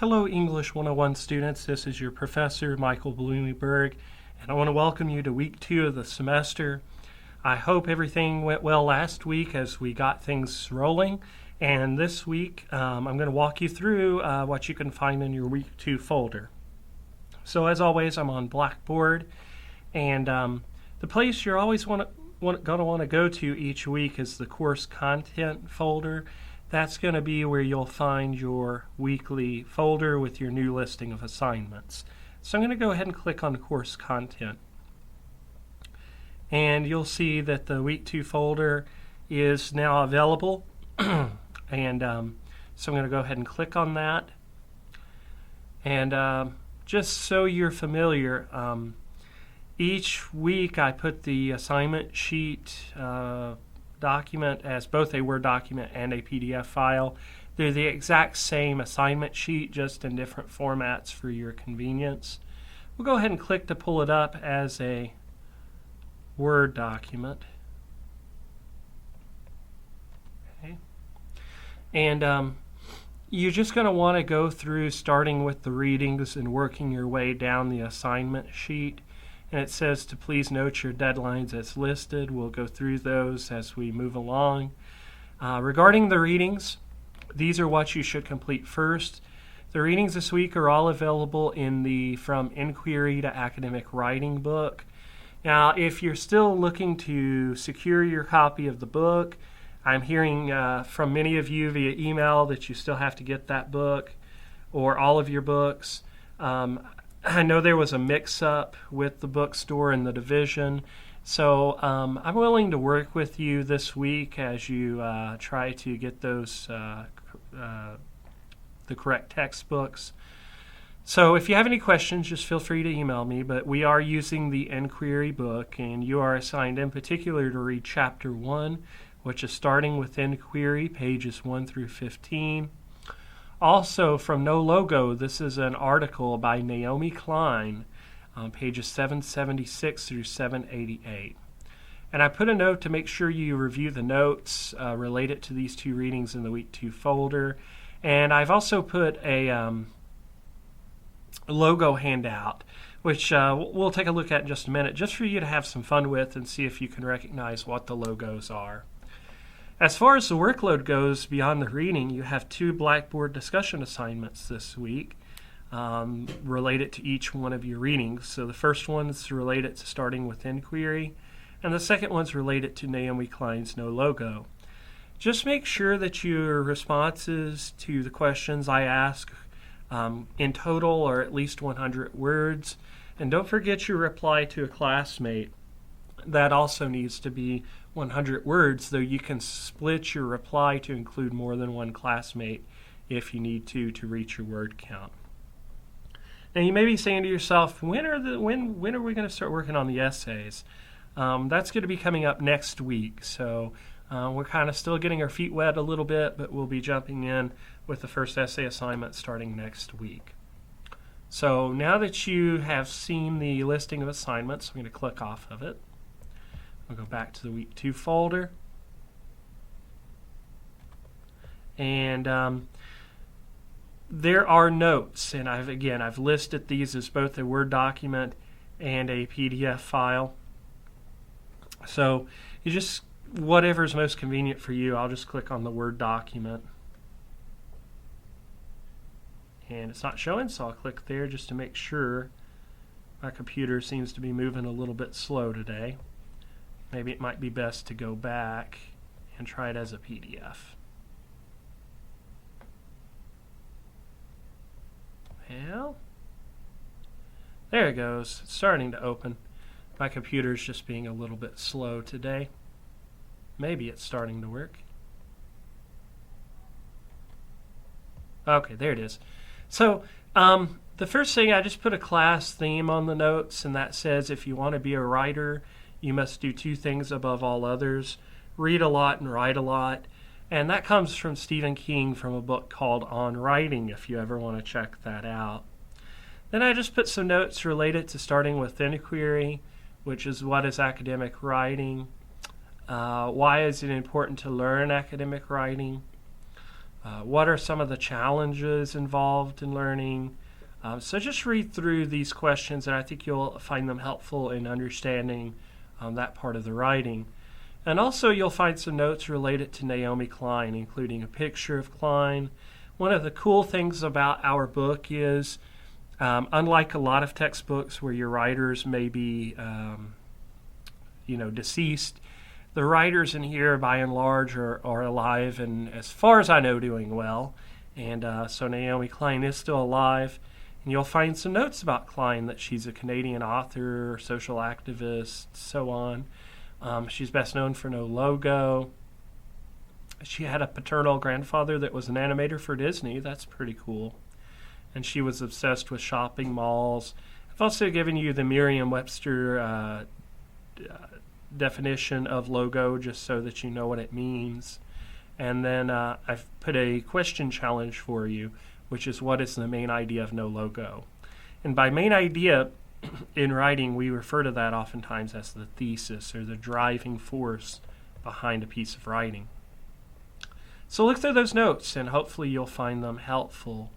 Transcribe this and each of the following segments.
Hello, English 101 students. This is your professor, Michael Bloomberg, and I want to welcome you to week 2 of the semester. I hope everything went well last week as we got things rolling, and this week I'm going to walk you through what you can find in your week 2 folder. So as always, I'm on Blackboard, and the place you're always going to want to go to each week is the course content folder. That's going to be where you'll find your weekly folder with your new listing of assignments. So I'm going to go ahead and click on course content. And you'll see that the week 2 folder is now available. And so I'm going to go ahead and click on that. And just so you're familiar, each week I put the assignment sheet document as both a Word document and a PDF file. They're the exact same assignment sheet, just in different formats for your convenience. We'll go ahead and click to pull it up as a Word document. Okay. And you're just going to want to go through starting with the readings and working your way down the assignment sheet. And it says to please note your deadlines as listed. We'll go through those as we move along. Regarding the readings, these are what you should complete first. The readings this week are all available in the From Inquiry to Academic Writing book. Now, if you're still looking to secure your copy of the book, I'm hearing from many of you via email that you still have to get that book or all of your books. I know there was a mix-up with the bookstore and the division, so I'm willing to work with you this week as you try to get those the correct textbooks. So if you have any questions, just feel free to email me, but we are using the Inquiry book, and you are assigned in particular to read Chapter 1, which is starting with Inquiry, pages 1 through 15. Also, from No Logo, this is an article by Naomi Klein on pages 776 through 788. And I put a note to make sure you review the notes related to these 2 readings in the Week 2 folder. And I've also put a logo handout, which we'll take a look at in just a minute, just for you to have some fun with and see if you can recognize what the logos are. As far as the workload goes beyond the reading, you have 2 Blackboard discussion assignments this week related to each one of your readings. So the first one's related to starting with Inquiry, and the second one's related to Naomi Klein's No Logo. Just make sure that your responses to the questions I ask in total are at least 100 words. And don't forget your reply to a classmate. That also needs to be 100 words, though you can split your reply to include more than one classmate if you need to reach your word count. Now you may be saying to yourself, when are we going to start working on the essays? That's going to be coming up next week, so we're kind of still getting our feet wet a little bit, but we'll be jumping in with the first essay assignment starting next week. So now that you have seen the listing of assignments, I'm going to click off of it. I'll go back to the Week 2 folder. And there are notes, and I've listed these as both a Word document and a PDF file. So you just, whatever's most convenient for you, I'll just click on the Word document. And it's not showing, so I'll click there just to make sure. My computer seems to be moving a little bit slow today. Maybe it might be best to go back and try it as a PDF. Well, there it goes. It's starting to open. My computer's just being a little bit slow today. Maybe it's starting to work. Okay, there it is. So, the first thing, I just put a class theme on the notes, and that says if you want to be a writer, you must do 2 things above all others: read a lot and write a lot. And that comes from Stephen King from a book called On Writing, if you ever want to check that out. Then I just put some notes related to starting with Inquiry, which is what is academic writing, why is it important to learn academic writing, What are some of the challenges involved in learning? So just read through these questions, and I think you'll find them helpful in understanding that part of the writing. And also you'll find some notes related to Naomi Klein, including a picture of Klein. One of the cool things about our book is, unlike a lot of textbooks where your writers may be deceased, the writers in here, by and large, are alive and, as far as I know, doing well. And so Naomi Klein is still alive. And you'll find some notes about Klein, that she's a Canadian author, social activist, so on. She's best known for No Logo. She had a paternal grandfather that was an animator for Disney. That's pretty cool. And she was obsessed with shopping malls. I've also given you the Merriam-Webster definition of logo, just so that you know what it means. And then I've put a question challenge for you, which is, what is the main idea of No Logo? And by main idea in writing, we refer to that oftentimes as the thesis, or the driving force behind a piece of writing. So look through those notes, and hopefully you'll find them helpful.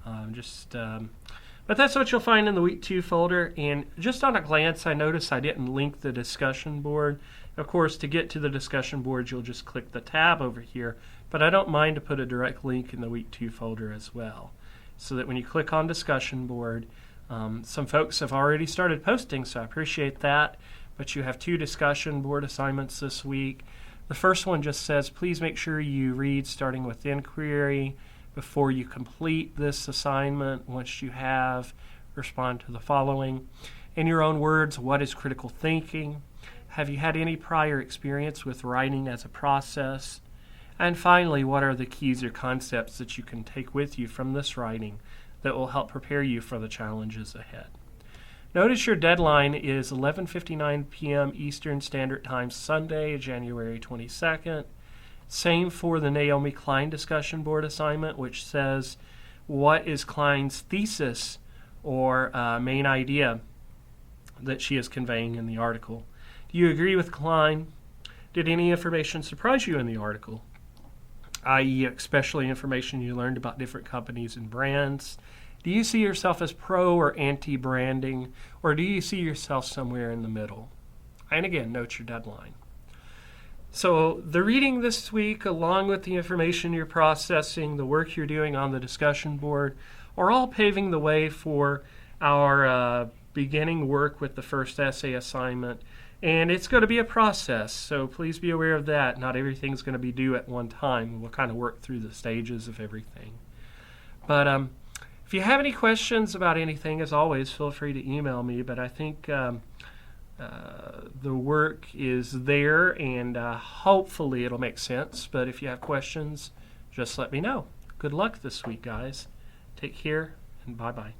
But that's what you'll find in the Week 2 folder. And just on a glance, I noticed I didn't link the discussion board. Of course, to get to the discussion board, you'll just click the tab over here. But I don't mind to put a direct link in the Week 2 folder as well, so that when you click on discussion board, some folks have already started posting, so I appreciate that. But you have 2 discussion board assignments this week. The first one just says, please make sure you read starting with inquiry before you complete this assignment. Once you have, respond to the following. In your own words, what is critical thinking? Have you had any prior experience with writing as a process? And finally, what are the keys or concepts that you can take with you from this writing that will help prepare you for the challenges ahead? Notice your deadline is 11:59 p.m. Eastern Standard Time, Sunday, January 22nd. Same for the Naomi Klein discussion board assignment, which says, what is Klein's thesis or main idea that she is conveying in the article? Do you agree with Klein? Did any information surprise you in the article? I.e., especially information you learned about different companies and brands. Do you see yourself as pro or anti-branding, or do you see yourself somewhere in the middle? And again, note your deadline. So the reading this week, along with the information you're processing, the work you're doing on the discussion board, are all paving the way for our beginning work with the first essay assignment. And it's going to be a process, so please be aware of that. Not everything's going to be due at one time. We'll kind of work through the stages of everything. But if you have any questions about anything, as always, feel free to email me. But I think the work is there, and hopefully it'll make sense. But if you have questions, just let me know. Good luck this week, guys. Take care, and bye-bye.